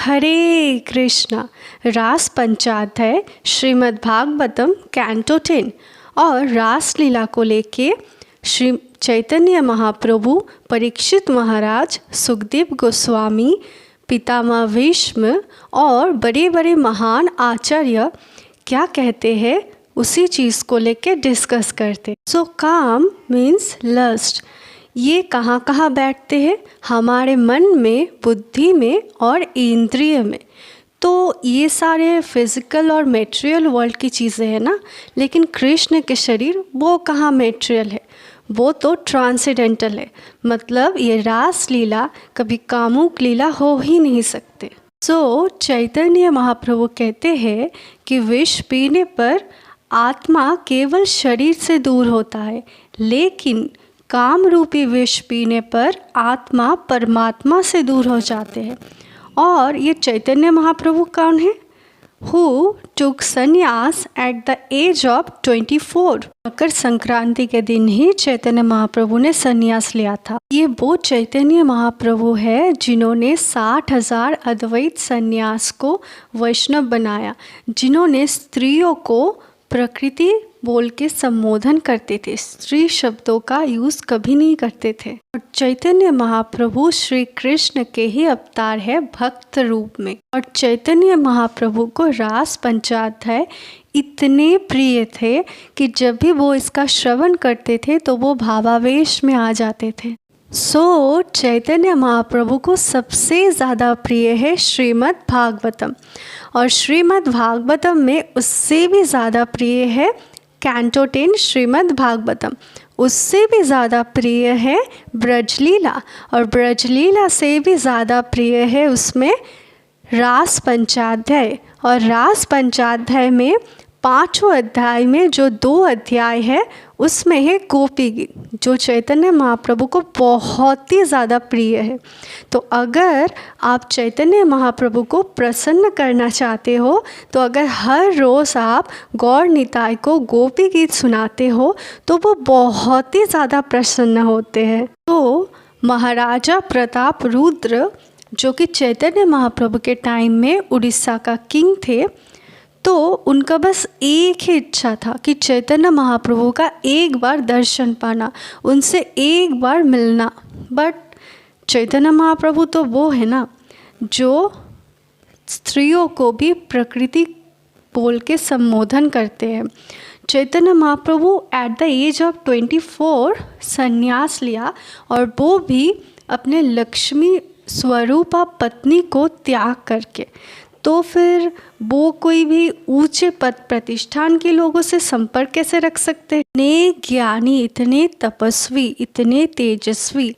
हरे कृष्णा। रास पंचाध्याय श्रीमद् भागवतम कैंटो 10 और रास लीला को लेके श्री चैतन्य महाप्रभु, परीक्षित महाराज, सुखदेव गोस्वामी, पितामह भीष्म और बड़े बड़े महान आचार्य क्या कहते हैं उसी चीज़ को लेके डिस्कस करते। सो काम मीन्स लस्ट। ये कहाँ कहाँ बैठते हैं? हमारे मन में, बुद्धि में और इंद्रिय में। तो ये सारे फिज़िकल और मेटेरियल वर्ल्ड की चीज़ें हैं ना, लेकिन कृष्ण के शरीर वो कहाँ मेटेरियल है, वो तो ट्रांसेंडेंटल है। मतलब ये रास लीला कभी कामुक लीला हो ही नहीं सकते। सो चैतन्य महाप्रभु कहते हैं कि विष पीने पर आत्मा केवल शरीर से दूर होता है, लेकिन काम रूपी विष पीने पर आत्मा परमात्मा से दूर हो जाते हैं। और ये चैतन्य महाप्रभु कौन है? हु टुक संन्यास at the age of 24। Makar Sankranti के दिन ही चैतन्य महाप्रभु ने संन्यास लिया था। ये वो चैतन्य महाप्रभु है जिन्होंने 60,000 अद्वैत संन्यास को वैष्णव बनाया, जिन्होंने स्त्रियों को प्रकृति बोल के संबोधन करते थे, स्त्री शब्दों का यूज कभी नहीं करते थे। और चैतन्य महाप्रभु श्री कृष्ण के ही अवतार है भक्त रूप में। और चैतन्य महाप्रभु को रास पंचाध्याय इतने प्रिय थे कि जब भी वो इसका श्रवण करते थे तो वो भावावेश में आ जाते थे। सो चैतन्य महाप्रभु को सबसे ज़्यादा प्रिय है श्रीमद् भागवतम, और श्रीमद् भागवतम में उससे भी ज़्यादा प्रिय है कैंटो 10 श्रीमद् भागवतम। उससे भी ज़्यादा प्रिय है ब्रजलीला, और ब्रजलीला से भी ज़्यादा प्रिय है उसमें रास पंचाध्याय। और रास पंचाध्याय में 5वें अध्याय में जो 2 अध्याय है उसमें है गोपी गीत, जो चैतन्य महाप्रभु को बहुत ही ज़्यादा प्रिय है। तो अगर आप चैतन्य महाप्रभु को प्रसन्न करना चाहते हो, तो अगर हर रोज़ आप गौर निताय को गोपी गीत सुनाते हो तो वो बहुत ही ज़्यादा प्रसन्न होते हैं। तो महाराजा प्रताप रुद्र, जो कि चैतन्य महाप्रभु के टाइम में उड़ीसा का किंग थे, तो उनका बस एक ही इच्छा था कि चैतन्य महाप्रभु का एक बार दर्शन पाना, उनसे एक बार मिलना। बट चैतन्य महाप्रभु तो वो है ना जो स्त्रियों को भी प्रकृति बोल के संबोधन करते हैं। Chaitanya Mahaprabhu at the age of 24 संन्यास लिया, और वो भी अपने लक्ष्मी स्वरूपा पत्नी को त्याग करके। तो फिर वो कोई भी ऊंचे पद प्रतिष्ठान के लोगों से संपर्क कैसे रख सकते हैं? इतने ज्ञानी, इतने तपस्वी, इतने तेजस्वी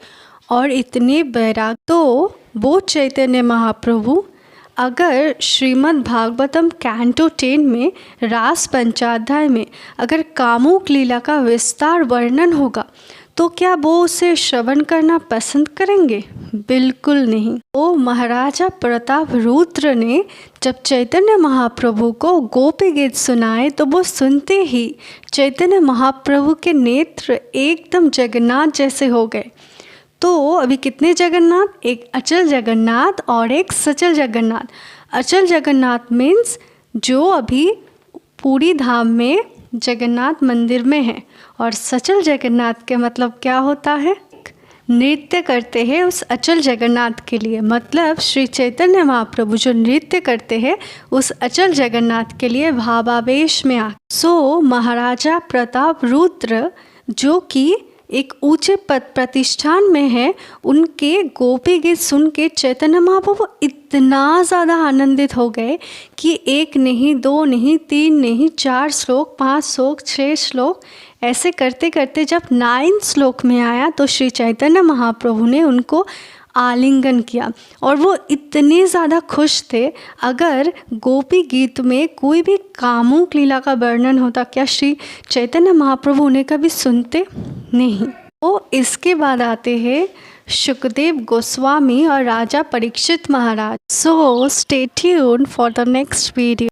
और इतने वैराग, तो वो चैतन्य महाप्रभु अगर श्रीमद् भागवतम कैंटो 10 में रास पंचाध्याय में अगर कामुक लीला का विस्तार वर्णन होगा तो क्या वो उसे श्रवण करना पसंद करेंगे? बिल्कुल नहीं। वो महाराजा प्रताप रुद्र ने जब चैतन्य महाप्रभु को गोपी गीत सुनाए तो वो सुनते ही चैतन्य महाप्रभु के नेत्र एकदम जगन्नाथ जैसे हो गए। तो अभी कितने जगन्नाथ? एक अचल जगन्नाथ और एक सचल जगन्नाथ। अचल जगन्नाथ मीन्स जो अभी पूरी धाम में जगन्नाथ मंदिर में है, और सचल जगन्नाथ के मतलब क्या होता है? नृत्य करते हैं उस अचल जगन्नाथ के लिए। मतलब श्री चैतन्य महाप्रभु जो नृत्य करते हैं उस अचल जगन्नाथ के लिए भावावेश में आ। सो महाराजा प्रताप रुद्र, जो कि एक ऊंचे पद प्रतिष्ठान में है, उनके गोपी गीत सुन के चैतन्य महाप्रभु इतना ज़्यादा आनंदित हो गए कि 1 नहीं, 2 नहीं, 3 नहीं, 4 श्लोक, 5 श्लोक, 6 श्लोक, ऐसे करते करते जब 9 श्लोक में आया तो श्री चैतन्य महाप्रभु ने उनको आलिंगन किया, और वो इतने ज़्यादा खुश थे। अगर गोपी गीत में कोई भी कामुक लीला का वर्णन होता, क्या श्री चैतन्य महाप्रभु उन्हें कभी सुनते? नहीं। तो इसके बाद आते हैं सुखदेव गोस्वामी और राजा Parikshit Maharaj. So stay tuned for the next video.